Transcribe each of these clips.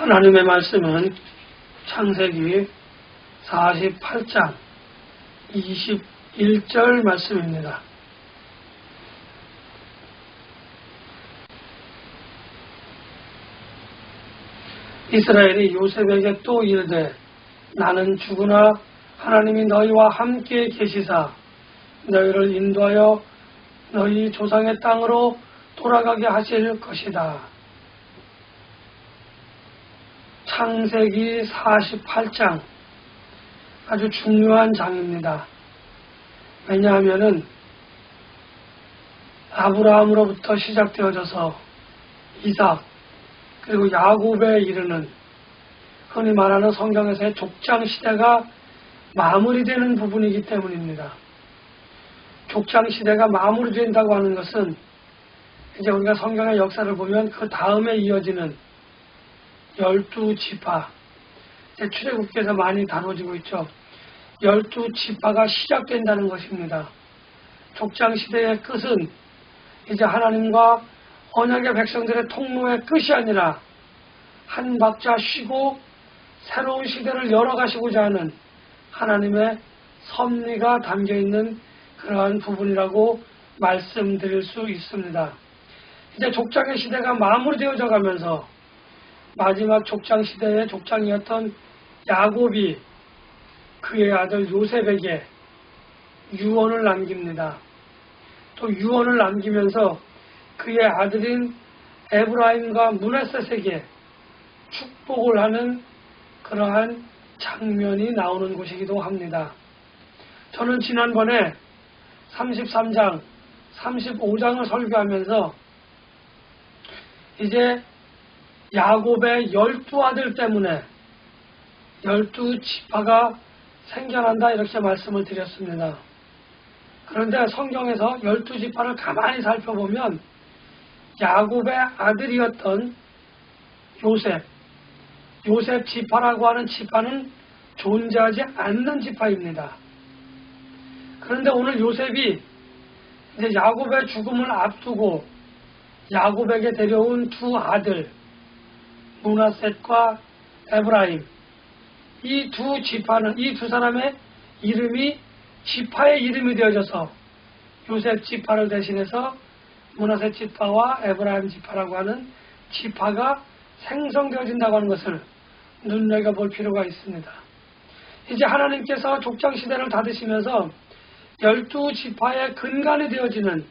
하나님의 말씀은 창세기 48장 21절 말씀입니다. 이스라엘이 요셉에게 또 이르되 나는 죽으나 하나님이 너희와 함께 계시사 너희를 인도하여 너희 조상의 땅으로 돌아가게 하실 것이다. 창세기 48장 아주 중요한 장입니다. 왜냐하면 아브라함으로부터 시작되어져서 이삭 그리고 야곱에 이르는 흔히 말하는 성경에서의 족장 시대가 마무리되는 부분이기 때문입니다. 족장 시대가 마무리된다고 하는 것은 이제 우리가 성경의 역사를 보면 그 다음에 이어지는 12지파, 출애굽기에서 많이 다뤄지고 있죠. 12지파가 시작된다는 것입니다. 족장 시대의 끝은 이제 하나님과 언약의 백성들의 통로의 끝이 아니라 한 박자 쉬고 새로운 시대를 열어가시고자 하는 하나님의 섭리가 담겨있는 그러한 부분이라고 말씀드릴 수 있습니다. 이제 족장의 시대가 마무리되어져 가면서 마지막 족장 시대의 족장이었던 야곱이 그의 아들 요셉에게 유언을 남깁니다. 또 유언을 남기면서 그의 아들인 에브라임과 므낫셋에게 축복을 하는 그러한 장면이 나오는 곳이기도 합니다. 저는 지난번에 33장, 35장을 설교하면서 이제 야곱의 12아들 때문에 12지파가 생겨난다 이렇게 말씀을 드렸습니다. 그런데 성경에서 12지파를 가만히 살펴보면 야곱의 아들이었던 요셉 지파라고 하는 지파는 존재하지 않는 지파입니다. 그런데 오늘 요셉이 이제 야곱의 죽음을 앞두고 야곱에게 데려온 두 아들 므낫셋과 에브라임, 이 두 지파는, 이 두 사람의 이름이 지파의 이름이 되어져서 요셉 지파를 대신해서 므낫셋 지파와 에브라임 지파라고 하는 지파가 생성되어진다고 하는 것을 눈여겨볼 필요가 있습니다. 이제 하나님께서 족장시대를 닫으시면서 12지파의 근간이 되어지는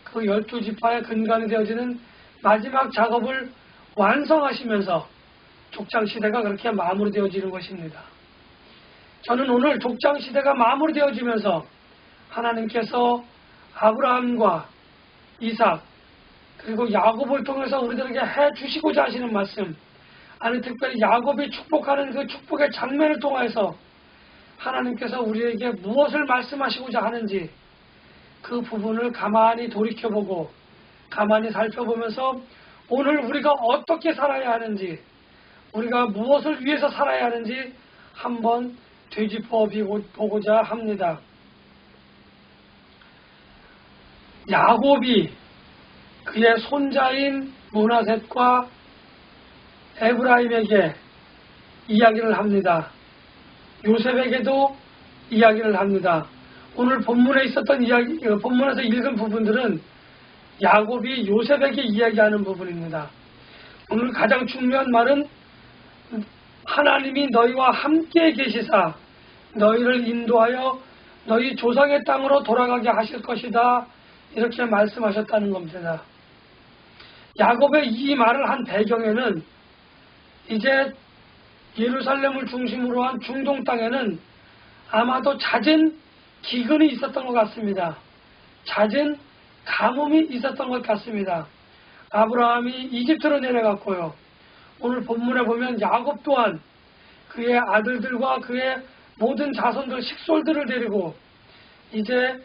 그 12지파의 근간이 되어지는 마지막 작업을 완성하시면서 족장시대가 그렇게 마무리되어지는 것입니다. 저는 오늘 족장시대가 마무리되어지면서 하나님께서 아브라함과 이삭 그리고 야곱을 통해서 우리들에게 해주시고자 하시는 말씀, 아니 특별히 야곱이 축복하는 그 축복의 장면을 통해서 하나님께서 우리에게 무엇을 말씀하시고자 하는지 그 부분을 가만히 돌이켜보고 가만히 살펴보면서 오늘 우리가 어떻게 살아야 하는지, 우리가 무엇을 위해서 살아야 하는지 한번 되짚어 보고자 합니다. 야곱이 그의 손자인 므낫셋과 에브라임에게 이야기를 합니다. 요셉에게도 이야기를 합니다. 오늘 본문에 있었던 이야기, 본문에서 읽은 부분들은 야곱이 요셉에게 이야기하는 부분입니다. 오늘 가장 중요한 말은 하나님이 너희와 함께 계시사 너희를 인도하여 너희 조상의 땅으로 돌아가게 하실 것이다 이렇게 말씀하셨다는 겁니다. 야곱의 이 말을 한 배경에는 이제 예루살렘을 중심으로 한 중동 땅에는 아마도 잦은 기근이 있었던 것 같습니다. 잦은 가뭄이 있었던 것 같습니다. 아브라함이 이집트로 내려갔고요. 오늘 본문에 보면 야곱 또한 그의 아들들과 그의 모든 자손들, 식솔들을 데리고 이제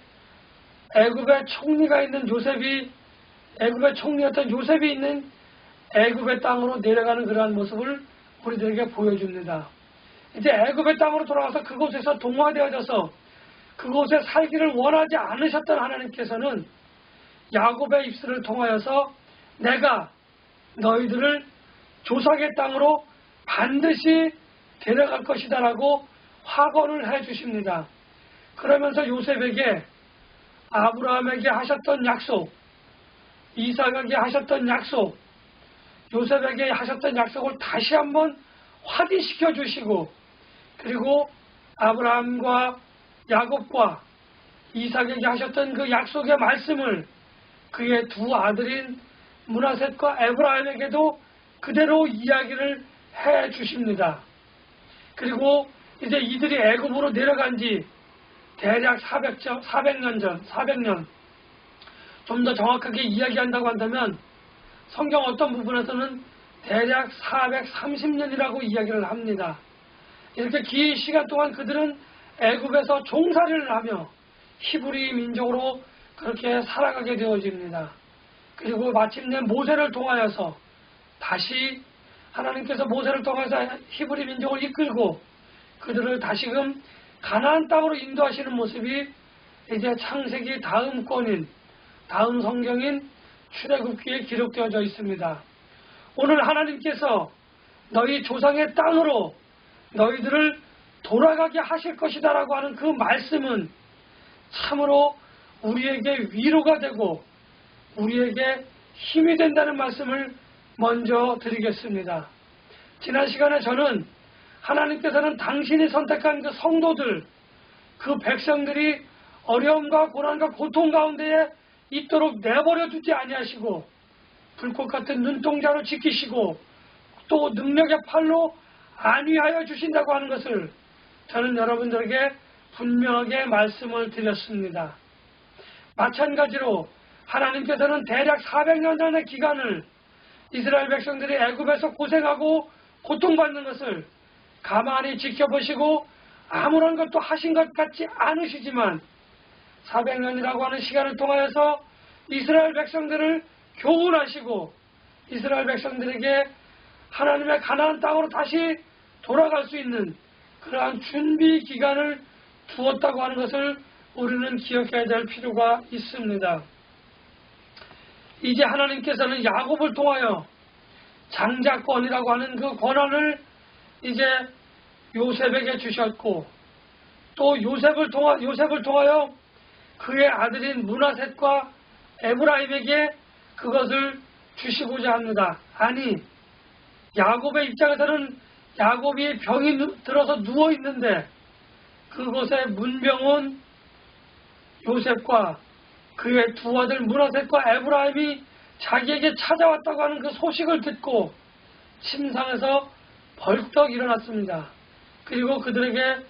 애굽의 총리가 있는 애굽의 총리였던 요셉이 있는 애굽의 땅으로 내려가는 그러한 모습을 우리들에게 보여줍니다. 이제 애굽의 땅으로 돌아가서 그곳에서 동화되어져서 그곳에 살기를 원하지 않으셨던 하나님께서는 야곱의 입술을 통하여서 내가 너희들을 조상의 땅으로 반드시 데려갈 것이다라고 확언을 해 주십니다. 그러면서 요셉에게 아브라함에게 하셨던 약속, 이삭에게 하셨던 약속, 요셉에게 하셨던 약속을 다시 한번 확인시켜 주시고, 그리고 아브라함과 야곱과 이삭에게 하셨던 그 약속의 말씀을 그의 두 아들인 므낫셋과 에브라임에게도 그대로 이야기를 해 주십니다. 그리고 이제 이들이 애굽으로 내려간 지 대략 400년, 좀 더 정확하게 이야기한다고 한다면 성경 어떤 부분에서는 대략 430년이라고 이야기를 합니다. 이렇게 긴 시간 동안 그들은 애굽에서 종살이를 하며 히브리 민족으로 그렇게 살아가게 되어집니다. 그리고 마침내 모세를 통하여서 다시 하나님께서 모세를 통해서 히브리 민족을 이끌고 그들을 다시금 가나안 땅으로 인도하시는 모습이 이제 창세기 다음 권인, 다음 성경인 출애굽기에 기록되어져 있습니다. 오늘 하나님께서 너희 조상의 땅으로 너희들을 돌아가게 하실 것이다 라고 하는 그 말씀은 참으로 우리에게 위로가 되고 우리에게 힘이 된다는 말씀을 먼저 드리겠습니다. 지난 시간에 저는 하나님께서는 당신이 선택한 그 성도들, 그 백성들이 어려움과 고난과 고통 가운데에 있도록 내버려 두지 아니하시고 불꽃 같은 눈동자로 지키시고 또 능력의 팔로 안위하여 주신다고 하는 것을 저는 여러분들에게 분명하게 말씀을 드렸습니다. 마찬가지로 하나님께서는 대략 400년 전의 기간을 이스라엘 백성들이 애굽에서 고생하고 고통받는 것을 가만히 지켜보시고 아무런 것도 하신 것 같지 않으시지만 400년이라고 하는 시간을 통하여서 이스라엘 백성들을 교훈하시고 이스라엘 백성들에게 하나님의 가나안 땅으로 다시 돌아갈 수 있는 그러한 준비 기간을 두었다고 하는 것을 우리는 기억해야 될 필요가 있습니다. 이제 하나님께서는 야곱을 통하여 장자권이라고 하는 그 권한을 이제 요셉에게 주셨고 또 요셉을 통하여 그의 아들인 므낫셋과 에브라임에게 그것을 주시고자 합니다. 아니, 야곱의 입장에서는 야곱이 병이 들어서 누워 있는데 그곳에 문병온 요셉과 그의 두 아들 므낫셋과 에브라임이 자기에게 찾아왔다고 하는 그 소식을 듣고 침상에서 벌떡 일어났습니다. 그리고 그들에게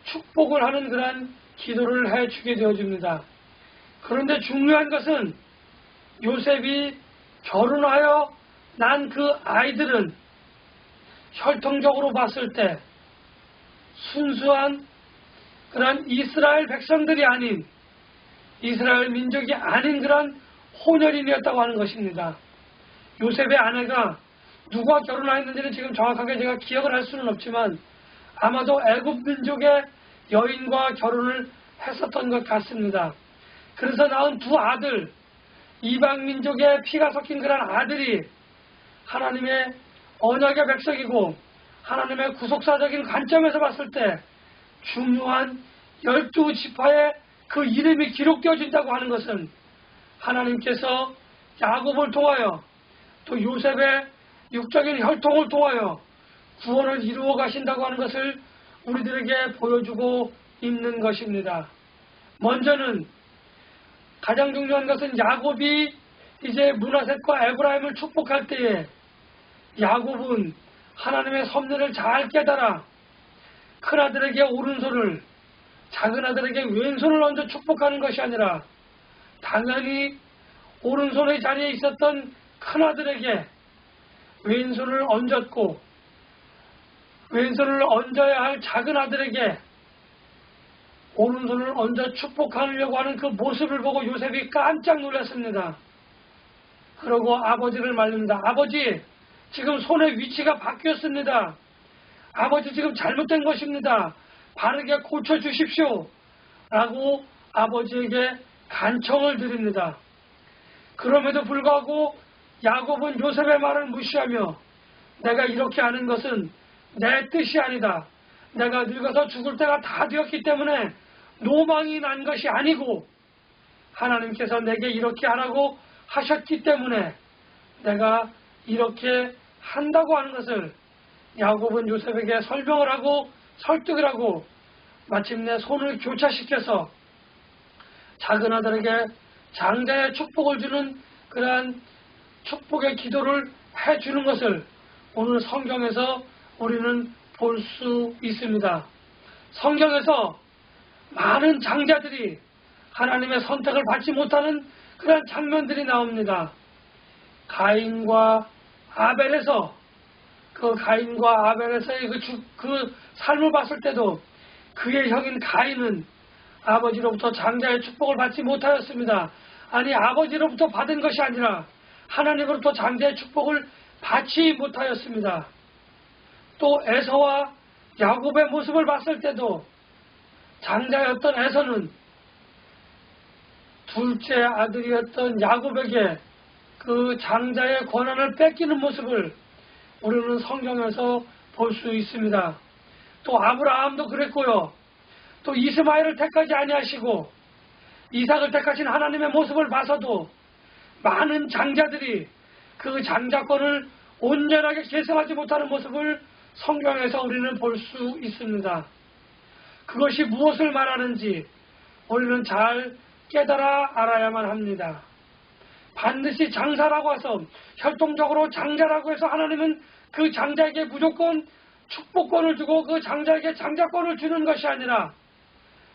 축복을 하는 그러한 기도를 해주게 되어집니다. 그런데 중요한 것은 요셉이 결혼하여 난 그 아이들은 혈통적으로 봤을 때 순수한 그런 이스라엘 백성들이 아닌 이스라엘 민족이 아닌 그런 혼혈인이었다고 하는 것입니다. 요셉의 아내가 누가 결혼하였는지는 지금 정확하게 제가 기억을 할 수는 없지만 아마도 애굽 민족의 여인과 결혼을 했었던 것 같습니다. 그래서 낳은 두 아들, 이방 민족의 피가 섞인 그런 아들이 하나님의 언약의 백성이고 하나님의 구속사적인 관점에서 봤을 때 중요한 12지파의 그 이름이 기록되어진다고 하는 것은 하나님께서 야곱을 통하여 또 요셉의 육적인 혈통을 통하여 구원을 이루어 가신다고 하는 것을 우리들에게 보여주고 있는 것입니다. 먼저는 가장 중요한 것은 야곱이 이제 므낫셋과 에브라임을 축복할 때에 야곱은 하나님의 섭리를 잘 깨달아 큰아들에게 오른손을 작은아들에게 왼손을 얹어 축복하는 것이 아니라 당연히 오른손의 자리에 있었던 큰아들에게 왼손을 얹었고 왼손을 얹어야 할 작은아들에게 오른손을 얹어 축복하려고 하는 그 모습을 보고 요셉이 깜짝 놀랐습니다. 그러고 아버지를 말립니다. 아버지, 지금 손의 위치가 바뀌었습니다. 아버지, 지금 잘못된 것입니다. 바르게 고쳐주십시오. 라고 아버지에게 간청을 드립니다. 그럼에도 불구하고 야곱은 요셉의 말을 무시하며 내가 이렇게 하는 것은 내 뜻이 아니다. 내가 늙어서 죽을 때가 다 되었기 때문에 노망이 난 것이 아니고 하나님께서 내게 이렇게 하라고 하셨기 때문에 내가 이렇게 한다고 하는 것을 야곱은 요셉에게 설명을 하고 설득을 하고 마침내 손을 교차시켜서 작은 아들에게 장자의 축복을 주는 그러한 축복의 기도를 해주는 것을 오늘 성경에서 우리는 볼 수 있습니다. 성경에서 많은 장자들이 하나님의 선택을 받지 못하는 그런 장면들이 나옵니다. 가인과 아벨에서 그 가인과 아벨에서의 그 삶을 봤을 때도 그의 형인 가인은 아버지로부터 장자의 축복을 받지 못하였습니다. 아니 아버지로부터 받은 것이 아니라 하나님으로부터 장자의 축복을 받지 못하였습니다. 또 에서와 야곱의 모습을 봤을 때도 장자였던 에서는 둘째 아들이었던 야곱에게 그 장자의 권한을 뺏기는 모습을 우리는 성경에서 볼 수 있습니다. 또 아브라함도 그랬고요. 또 이스마엘을 택하지 아니하시고 이삭을 택하신 하나님의 모습을 봐서도 많은 장자들이 그 장자권을 온전하게 계승하지 못하는 모습을 성경에서 우리는 볼 수 있습니다. 그것이 무엇을 말하는지 우리는 잘 깨달아 알아야만 합니다. 반드시 장사라고 해서 혈통적으로 장자라고 해서 하나님은 그 장자에게 무조건 축복권을 주고 그 장자에게 장자권을 주는 것이 아니라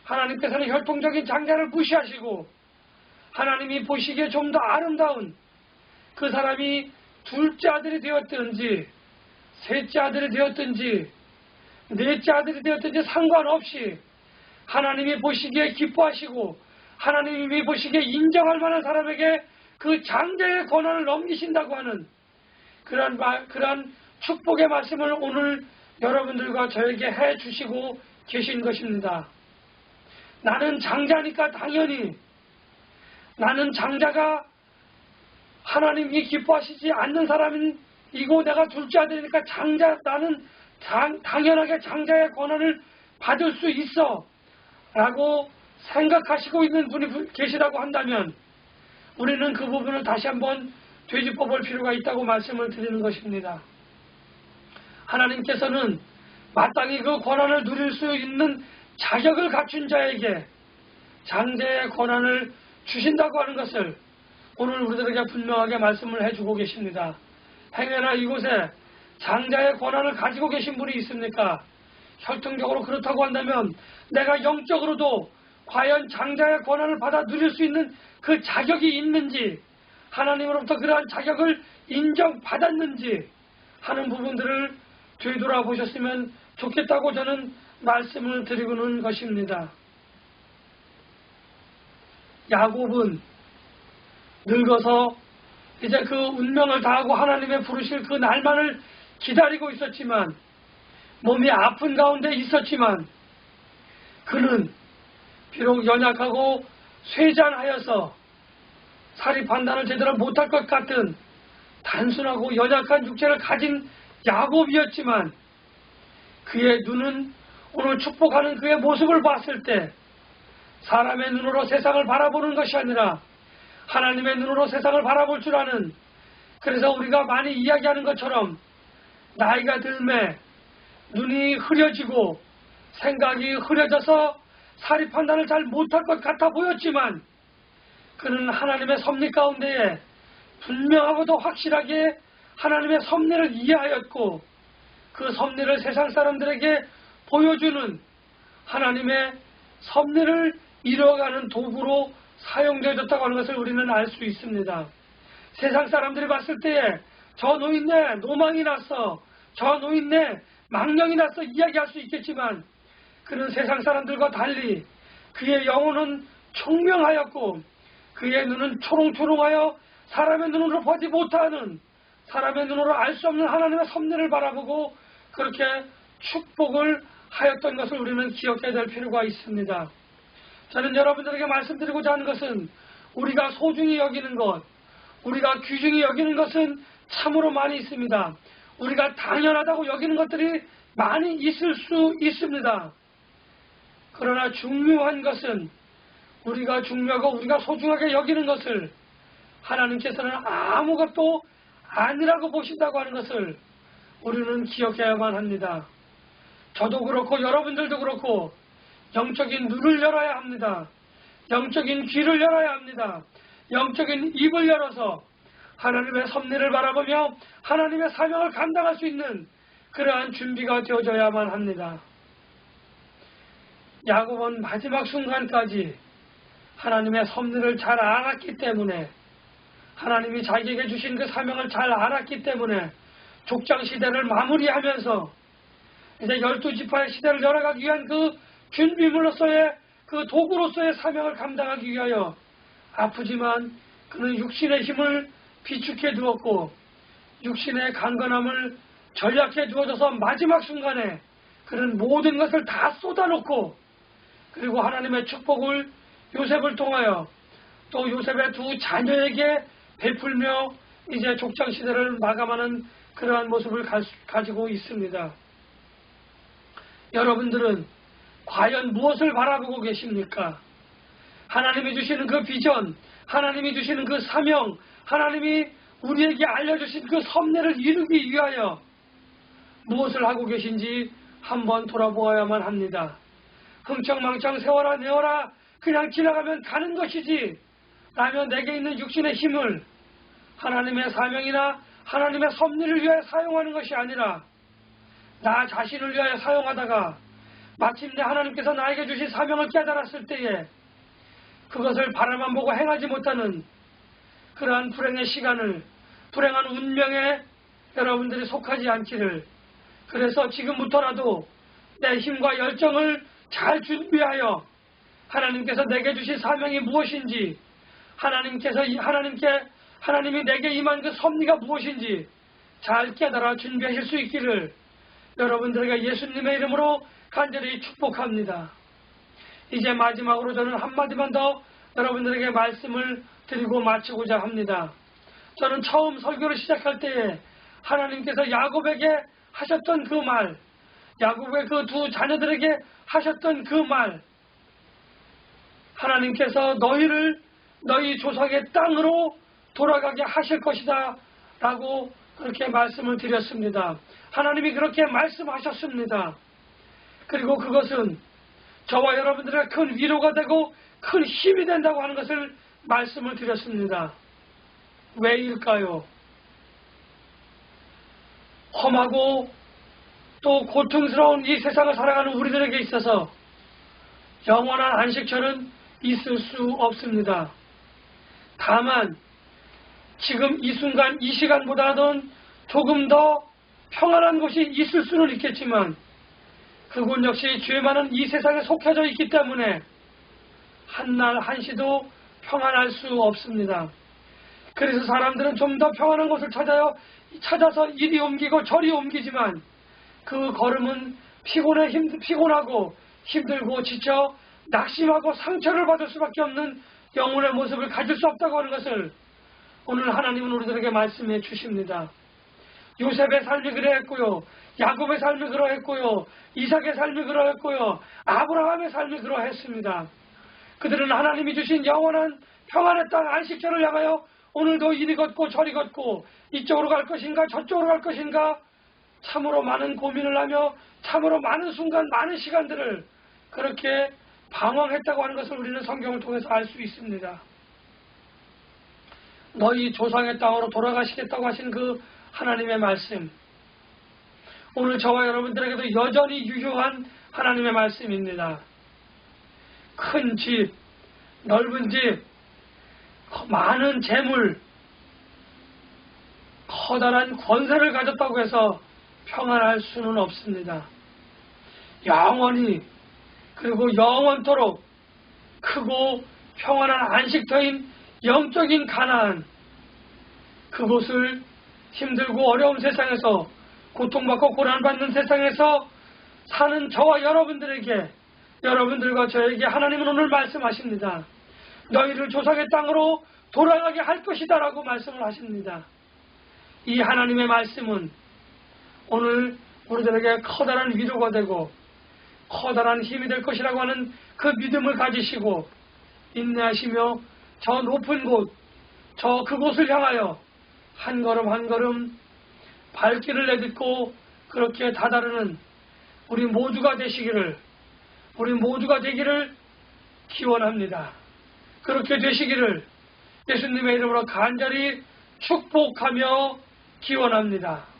하나님께서는 혈통적인 장자를 무시하시고 하나님이 보시기에 좀 더 아름다운 그 사람이 둘째 아들이 되었든지 셋째 아들이 되었든지 넷째 아들이 되었든지 상관없이 하나님이 보시기에 기뻐하시고 하나님이 보시기에 인정할 만한 사람에게 그 장자의 권한을 넘기신다고 하는 그러한 축복의 말씀을 오늘 여러분들과 저에게 해 주시고 계신 것입니다. 나는 장자니까 당연히 나는 장자가 하나님이 기뻐하시지 않는 사람이고 내가 둘째 아들이니까 나는 당연하게 장자의 권한을 받을 수 있어 라고 생각하시고 있는 분이 계시다고 한다면 우리는 그 부분을 다시 한번 되짚어 볼 필요가 있다고 말씀을 드리는 것입니다. 하나님께서는 마땅히 그 권한을 누릴 수 있는 자격을 갖춘 자에게 장자의 권한을 주신다고 하는 것을 오늘 우리들에게 분명하게 말씀을 해주고 계십니다. 행여나 이곳에 장자의 권한을 가지고 계신 분이 있습니까? 혈통적으로 그렇다고 한다면 내가 영적으로도 과연 장자의 권한을 받아 누릴 수 있는 그 자격이 있는지 하나님으로부터 그러한 자격을 인정받았는지 하는 부분들을 되돌아보셨으면 좋겠다고 저는 말씀을 드리고는 것입니다. 야곱은 늙어서 이제 그 운명을 다하고 하나님의 부르실 그 날만을 기다리고 있었지만 몸이 아픈 가운데 있었지만 그는 비록 연약하고 쇠잔하여서 사리 판단을 제대로 못할 것 같은 단순하고 연약한 육체를 가진 야곱이었지만 그의 눈은 오늘 축복하는 그의 모습을 봤을 때 사람의 눈으로 세상을 바라보는 것이 아니라 하나님의 눈으로 세상을 바라볼 줄 아는, 그래서 우리가 많이 이야기하는 것처럼 나이가 들매 눈이 흐려지고 생각이 흐려져서 사리 판단을 잘 못할 것 같아 보였지만 그는 하나님의 섭리 가운데에 분명하고도 확실하게 하나님의 섭리를 이해하였고 그 섭리를 세상 사람들에게 보여주는 하나님의 섭리를 이뤄가는 도구로 사용되어졌다고 하는 것을 우리는 알 수 있습니다. 세상 사람들이 봤을 때에 저 노인네 노망이 났어, 저 노인네 망령이 났어 이야기할 수 있겠지만 그는 세상 사람들과 달리 그의 영혼은 총명하였고 그의 눈은 초롱초롱하여 사람의 눈으로 보지 못하는, 사람의 눈으로 알 수 없는 하나님의 섭리를 바라보고 그렇게 축복을 하였던 것을 우리는 기억해야 될 필요가 있습니다. 저는 여러분들에게 말씀드리고자 하는 것은 우리가 소중히 여기는 것, 우리가 귀중히 여기는 것은 참으로 많이 있습니다. 우리가 당연하다고 여기는 것들이 많이 있을 수 있습니다. 그러나 중요한 것은 우리가 중요하고 우리가 소중하게 여기는 것을 하나님께서는 아무것도 아니라고 보신다고 하는 것을 우리는 기억해야만 합니다. 저도 그렇고 여러분들도 그렇고 영적인 눈을 열어야 합니다. 영적인 귀를 열어야 합니다. 영적인 입을 열어서 하나님의 섭리를 바라보며 하나님의 사명을 감당할 수 있는 그러한 준비가 되어져야만 합니다. 야곱은 마지막 순간까지 하나님의 섭리를 잘 알았기 때문에 하나님이 자기에게 주신 그 사명을 잘 알았기 때문에 족장 시대를 마무리하면서 이제 12지파의 시대를 열어가기 위한 그 준비물로서의 그 도구로서의 사명을 감당하기 위하여 아프지만 그는 육신의 힘을 비축해 두었고 육신의 강건함을 전략해 두어져서 마지막 순간에 그는 모든 것을 다 쏟아놓고 그리고 하나님의 축복을 요셉을 통하여 또 요셉의 두 자녀에게 베풀며 이제 족장 시대를 마감하는 그러한 모습을 가지고 있습니다. 여러분들은 과연 무엇을 바라보고 계십니까? 하나님이 주시는 그 비전, 하나님이 주시는 그 사명, 하나님이 우리에게 알려주신 그 섭리를 이루기 위하여 무엇을 하고 계신지 한번 돌아보아야만 합니다. 흥청망청 세워라 내어라 그냥 지나가면 가는 것이지 라면 내게 있는 육신의 힘을 하나님의 사명이나 하나님의 섭리를 위하여 사용하는 것이 아니라 나 자신을 위하여 사용하다가 마침내 하나님께서 나에게 주신 사명을 깨달았을 때에 그것을 바라만 보고 행하지 못하는 그러한 불행의 시간을 불행한 운명에 여러분들이 속하지 않기를 그래서 지금부터라도 내 힘과 열정을 잘 준비하여 하나님께서 내게 주신 사명이 무엇인지 하나님이 내게 임한 그 섭리가 무엇인지 잘 깨달아 준비하실 수 있기를 여러분들에게 예수님의 이름으로 간절히 축복합니다. 이제 마지막으로 저는 한마디만 더 여러분들에게 말씀을 드리고 마치고자 합니다. 저는 처음 설교를 시작할 때에 하나님께서 야곱에게 하셨던 그 말, 야곱의 그 두 자녀들에게 하셨던 그 말, 하나님께서 너희 조상의 땅으로 돌아가게 하실 것이다 라고 그렇게 말씀을 드렸습니다. 하나님이 그렇게 말씀하셨습니다. 그리고 그것은 저와 여러분들의 큰 위로가 되고 큰 힘이 된다고 하는 것을 말씀을 드렸습니다. 왜일까요? 험하고 또 고통스러운 이 세상을 살아가는 우리들에게 있어서 영원한 안식처는 있을 수 없습니다. 다만 지금 이 순간 이 시간보다는 조금 더 평안한 곳이 있을 수는 있겠지만 그곳 역시 죄 많은 이 세상에 속해져 있기 때문에 한날 한시도 평안할 수 없습니다. 그래서 사람들은 좀 더 평안한 곳을 찾아서 이리 옮기고 저리 옮기지만 그 걸음은 피곤하고 힘들고 지쳐 낙심하고 상처를 받을 수밖에 없는 영혼의 모습을 가질 수 없다고 하는 것을 오늘 하나님은 우리들에게 말씀해 주십니다. 요셉의 삶이 그러했고요. 야곱의 삶이 그러했고요. 이삭의 삶이 그러했고요. 아브라함의 삶이 그러했습니다. 그들은 하나님이 주신 영원한 평안의 땅 안식처를 향하여 오늘도 이리 걷고 저리 걷고 이쪽으로 갈 것인가 저쪽으로 갈 것인가 참으로 많은 고민을 하며 참으로 많은 순간 많은 시간들을 그렇게 방황했다고 하는 것을 우리는 성경을 통해서 알 수 있습니다. 너희 조상의 땅으로 돌아가시겠다고 하신 그 하나님의 말씀, 오늘 저와 여러분들에게도 여전히 유효한 하나님의 말씀입니다. 큰 집, 넓은 집, 많은 재물, 커다란 권세를 가졌다고 해서 평안할 수는 없습니다. 영원히 그리고 영원토록 크고 평안한 안식처인 영적인 가나안, 그곳을 힘들고 어려운 세상에서 고통받고 고난받는 세상에서 사는 저와 여러분들에게, 여러분들과 저에게 하나님은 오늘 말씀하십니다. 너희를 조상의 땅으로 돌아가게 할 것이다 라고 말씀을 하십니다. 이 하나님의 말씀은 오늘 우리들에게 커다란 위로가 되고 커다란 힘이 될 것이라고 하는 그 믿음을 가지시고 인내하시며 저 높은 곳, 그곳을 향하여 한 걸음 한 걸음 발길을 내딛고 그렇게 다다르는 우리 모두가 되시기를, 우리 모두가 되기를 기원합니다. 그렇게 되시기를 예수님의 이름으로 간절히 축복하며 기원합니다.